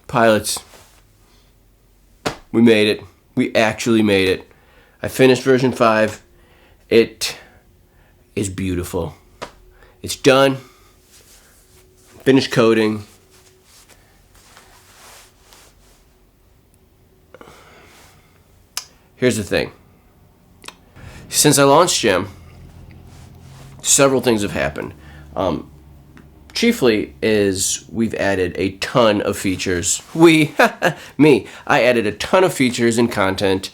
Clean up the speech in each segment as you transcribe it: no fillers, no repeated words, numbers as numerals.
Pilots, we made it. We actually made it. I finished version 5. It is beautiful. It's done. Finished coding. Here's the thing. Since I launched Gem, several things have happened. Chiefly is we've added a ton of features. Me, I added a ton of features and content.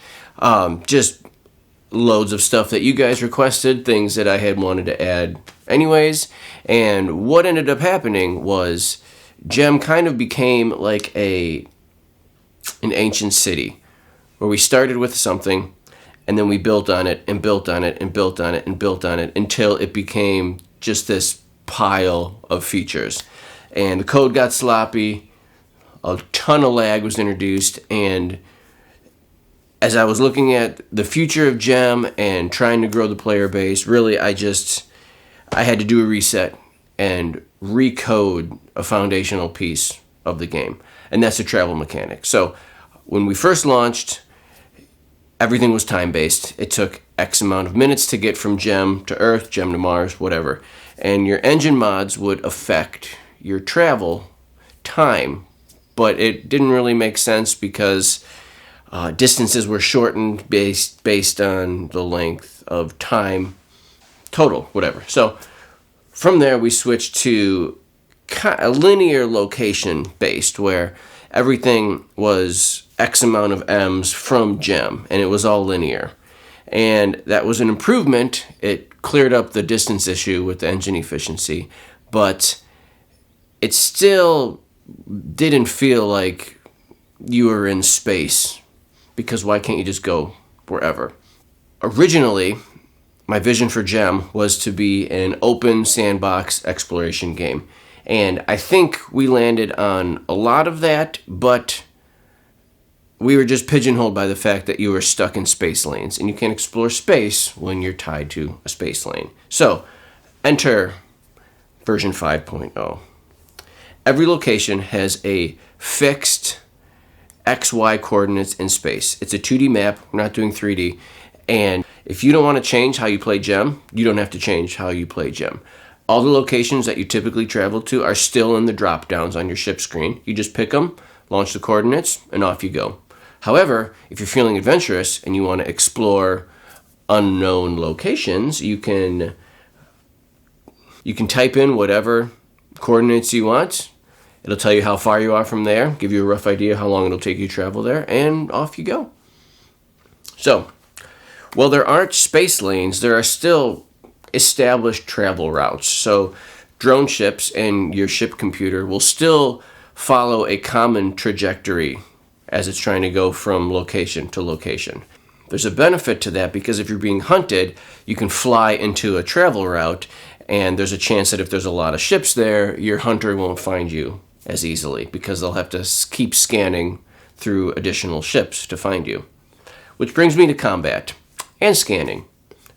Just loads of stuff that you guys requested, things that I had wanted to add anyways. And what ended up happening was Gem kind of became like an ancient city where we started with something and then we built on it and built on it and built on it and built on it until it became just this pile of features. And the code got sloppy, a ton of lag was introduced, and as I was looking at the future of Gem and trying to grow the player base, really I had to do a reset and recode a foundational piece of the game, and that's the travel mechanic. So when we first launched, everything was time-based. It took X amount of minutes to get from Gem to Earth, Gem to Mars, whatever. And your engine mods would affect your travel time, but it didn't really make sense because distances were shortened based on the length of time total, whatever. So from there, we switched to a linear location based where everything was X amount of M's from Gem, and it was all linear. And that was an improvement. It cleared up the distance issue with the engine efficiency, but it still didn't feel like you were in space, because why can't you just go wherever? Originally, my vision for Gem was to be an open sandbox exploration game, and I think we landed on a lot of that, but we were just pigeonholed by the fact that you were stuck in space lanes, and you can't explore space when you're tied to a space lane. So, enter version 5.0. Every location has a fixed XY coordinates in space. It's a 2D map, we're not doing 3D, and if you don't want to change how you play Gem, you don't have to change how you play Gem. All the locations that you typically travel to are still in the drop downs on your ship screen. You just pick them, launch the coordinates, and off you go. However, if you're feeling adventurous and you want to explore unknown locations, you can type in whatever coordinates you want. It'll tell you how far you are from there, give you a rough idea how long it'll take you to travel there, and off you go. So, while there aren't space lanes, there are still established travel routes. So, drone ships and your ship computer will still follow a common trajectory as it's trying to go from location to location. There's a benefit to that because if you're being hunted, you can fly into a travel route, and there's a chance that if there's a lot of ships there, your hunter won't find you as easily because they'll have to keep scanning through additional ships to find you. Which brings me to combat and scanning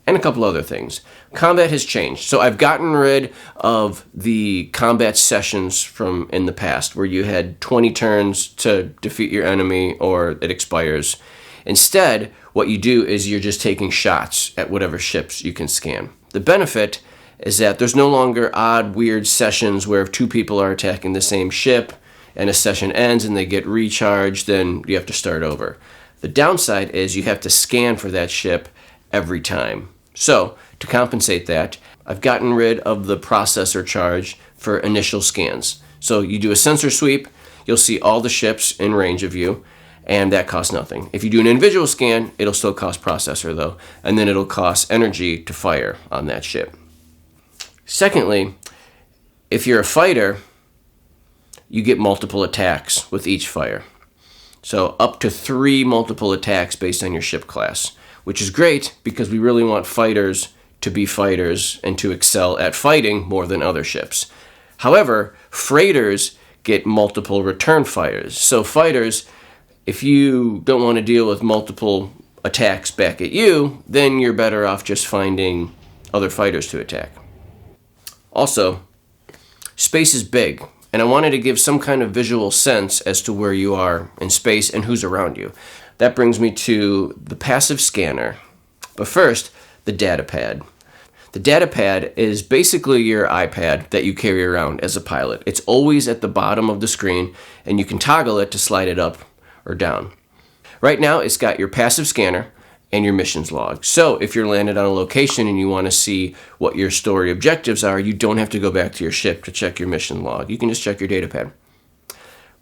and a couple other things. Combat has changed. So I've gotten rid of the combat sessions from in the past where you had 20 turns to defeat your enemy or it expires. Instead, what you do is you're just taking shots at whatever ships you can scan. The benefit is that there's no longer odd, weird sessions where if two people are attacking the same ship and a session ends and they get recharged, then you have to start over. The downside is you have to scan for that ship every time. So, to compensate that, I've gotten rid of the processor charge for initial scans. So you do a sensor sweep, you'll see all the ships in range of you, and that costs nothing. If you do an individual scan, it'll still cost processor though, and then it'll cost energy to fire on that ship. Secondly, if you're a fighter, you get multiple attacks with each fire. So up to 3 multiple attacks based on your ship class, which is great because we really want fighters to be fighters and to excel at fighting more than other ships. However, freighters get multiple return fires. So fighters, if you don't want to deal with multiple attacks back at you, then you're better off just finding other fighters to attack. Also, space is big, and I wanted to give some kind of visual sense as to where you are in space and who's around you. That brings me to the passive scanner. But first, the data pad. The data pad is basically your iPad that you carry around as a pilot. It's always at the bottom of the screen, and you can toggle it to slide it up or down. Right now, it's got your passive scanner and your missions log. So if you're landed on a location and you want to see what your story objectives are, you don't have to go back to your ship to check your mission log. You can just check your data pad.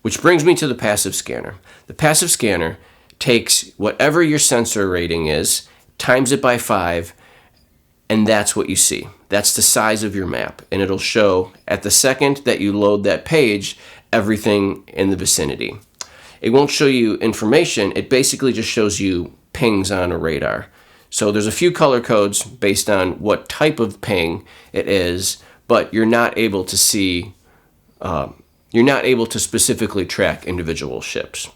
Which brings me to the passive scanner. The passive scanner takes whatever your sensor rating is, times it by 5, and that's what you see. That's the size of your map, and it'll show at the second that you load that page everything in the vicinity. It won't show you information, it basically just shows you pings on a radar. So there's a few color codes based on what type of ping it is, but you're not able to see, you're not able to specifically track individual ships.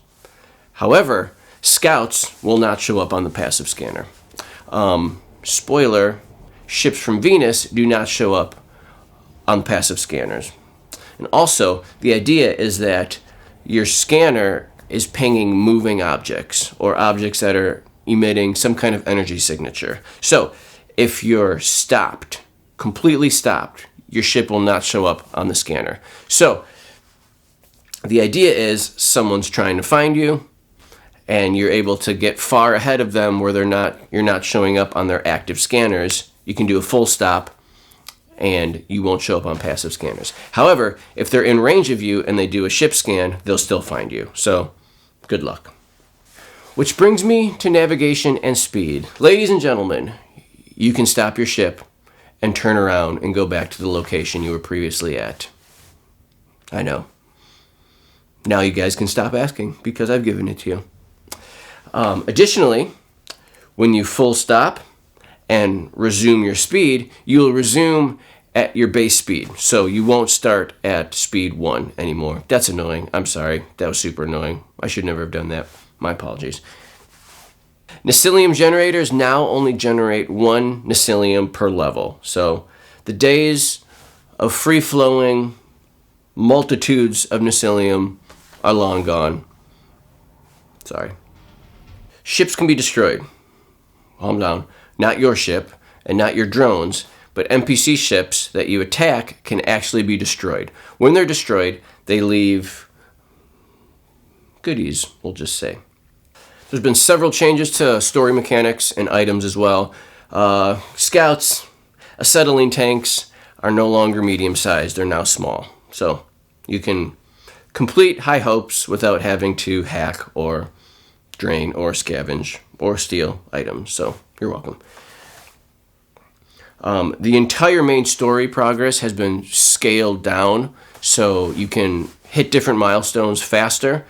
However, scouts will not show up on the passive scanner. Spoiler, ships from Venus do not show up on passive scanners. And also, the idea is that your scanner is pinging moving objects or objects that are emitting some kind of energy signature. So if you're stopped, completely stopped, your ship will not show up on the scanner. So the idea is someone's trying to find you, and you're able to get far ahead of them where you're not showing up on their active scanners. You can do a full stop, and you won't show up on passive scanners. However, if they're in range of you and they do a ship scan, they'll still find you. So good luck. Which brings me to navigation and speed. Ladies and gentlemen, you can stop your ship and turn around and go back to the location you were previously at. I know. Now you guys can stop asking because I've given it to you. Additionally, when you full stop and resume your speed, you'll resume at your base speed. So you won't start at speed 1 anymore. That's annoying. I'm sorry. That was super annoying. I should never have done that. My apologies. Nacilium generators now only generate 1 nacilium per level. So the days of free-flowing multitudes of nacilium are long gone. Sorry. Ships can be destroyed. Calm down. Not your ship and not your drones, but NPC ships that you attack can actually be destroyed. When they're destroyed, they leave goodies, we'll just say. There's been several changes to story mechanics and items as well. Scouts, acetylene tanks are no longer medium-sized, they're now small. So you can complete High Hopes without having to hack or drain or scavenge or steal items. So you're welcome. The entire main story progress has been scaled down so you can hit different milestones faster.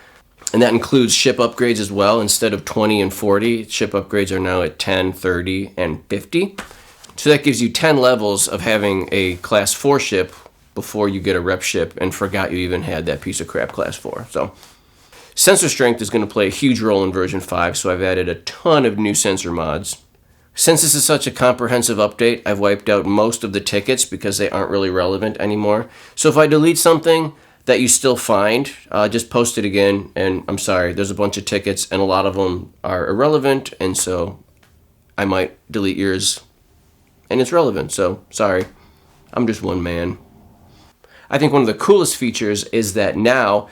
And that includes ship upgrades as well. Instead of 20 and 40, ship upgrades are now at 10, 30, and 50. So that gives you 10 levels of having a Class 4 ship before you get a rep ship and forgot you even had that piece of crap Class 4. So sensor strength is going to play a huge role in version 5, so I've added a ton of new sensor mods. Since this is such a comprehensive update, I've wiped out most of the tickets because they aren't really relevant anymore. So if I delete something that you still find, just post it again, and I'm sorry, there's a bunch of tickets, and a lot of them are irrelevant, and so I might delete yours, and it's relevant, so sorry. I'm just one man. I think one of the coolest features is that now,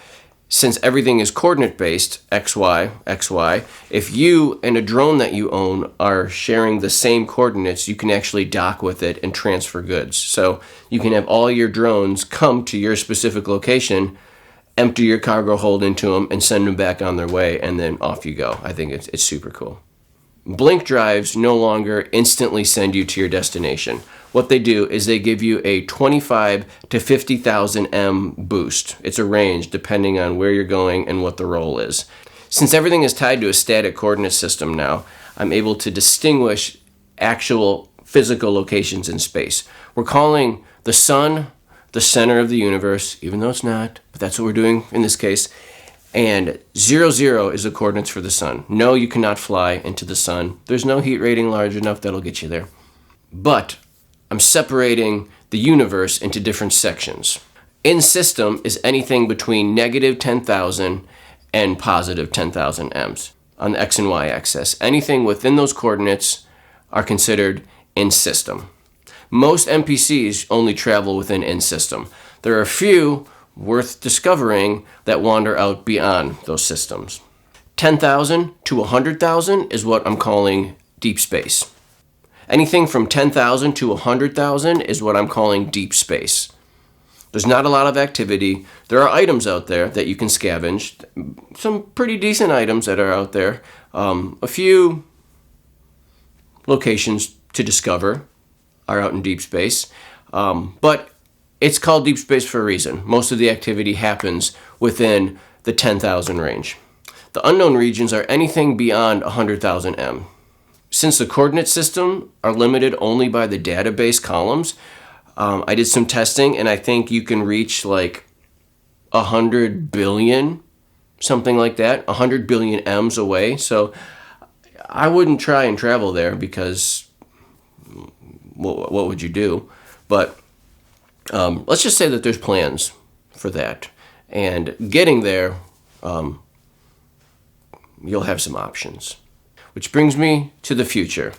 since everything is coordinate-based, XY, XY, if you and a drone that you own are sharing the same coordinates, you can actually dock with it and transfer goods. So you can have all your drones come to your specific location, empty your cargo hold into them, and send them back on their way, and then off you go. I think it's super cool. Blink drives no longer instantly send you to your destination. What they do is they give you a 25 to 50,000 M boost. It's a range depending on where you're going and what the role is. Since everything is tied to a static coordinate system now, I'm able to distinguish actual physical locations in space. We're calling the sun the center of the universe, even though it's not, but that's what we're doing in this case. And 0, 0 is the coordinates for the sun. No, you cannot fly into the sun. There's no heat rating large enough that'll get you there. But I'm separating the universe into different sections. In system is anything between negative 10,000 and positive 10,000 ems on the X and Y axis. Anything within those coordinates are considered in system. Most NPCs only travel within in system. There are a few worth discovering that wander out beyond those systems. 10,000 to 100,000 is what I'm calling deep space. Anything from 10,000 to 100,000 is what I'm calling deep space. There's not a lot of activity. There are items out there that you can scavenge. Some pretty decent items that are out there. A few locations to discover are out in deep space. But it's called deep space for a reason. Most of the activity happens within the 10,000 range. The unknown regions are anything beyond 100,000 M. Since the coordinate system are limited only by the database columns, I did some testing and I think you can reach like 100 billion, something like that, 100 billion M's away. So I wouldn't try and travel there because what would you do? But let's just say that there's plans for that. And getting there, you'll have some options. Which brings me to the future.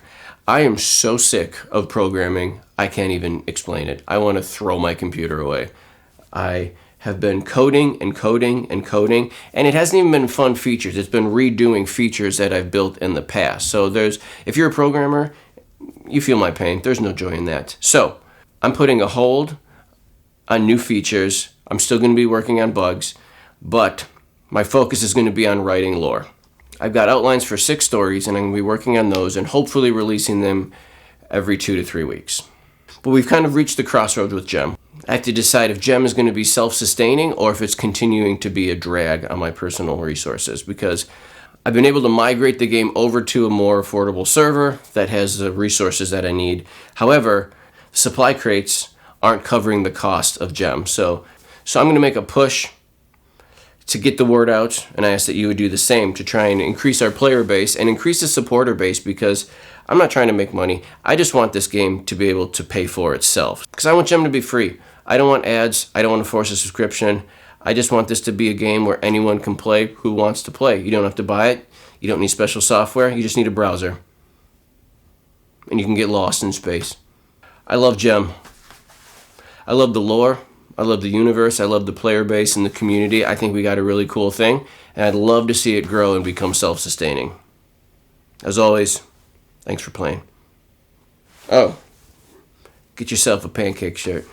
I am so sick of programming, I can't even explain it. I want to throw my computer away. I have been coding and coding and coding, and it hasn't even been fun features. It's been redoing features that I've built in the past. So if you're a programmer, you feel my pain. There's no joy in that. So I'm putting a hold on new features. I'm still going to be working on bugs, but my focus is going to be on writing lore. I've got outlines for 6 stories, and I'm going to be working on those and hopefully releasing them every 2 to 3 weeks. But we've kind of reached the crossroads with Gem. I have to decide if Gem is going to be self-sustaining or if it's continuing to be a drag on my personal resources, because I've been able to migrate the game over to a more affordable server that has the resources that I need. However, supply crates aren't covering the cost of Gem. So I'm going to make a push to get the word out, and I ask that you would do the same to try and increase our player base and increase the supporter base, because I'm not trying to make money. I just want this game to be able to pay for itself, because I want Gem to be free. I don't want ads. I don't want to force a subscription. I just want this to be a game where anyone can play who wants to play. You don't have to buy it. You don't need special software. You just need a browser. And you can get lost in space. I love Gem. I love the lore. I love the universe. I love the player base and the community. I think we got a really cool thing, and I'd love to see it grow and become self-sustaining. As always, thanks for playing. Oh, get yourself a pancake shirt.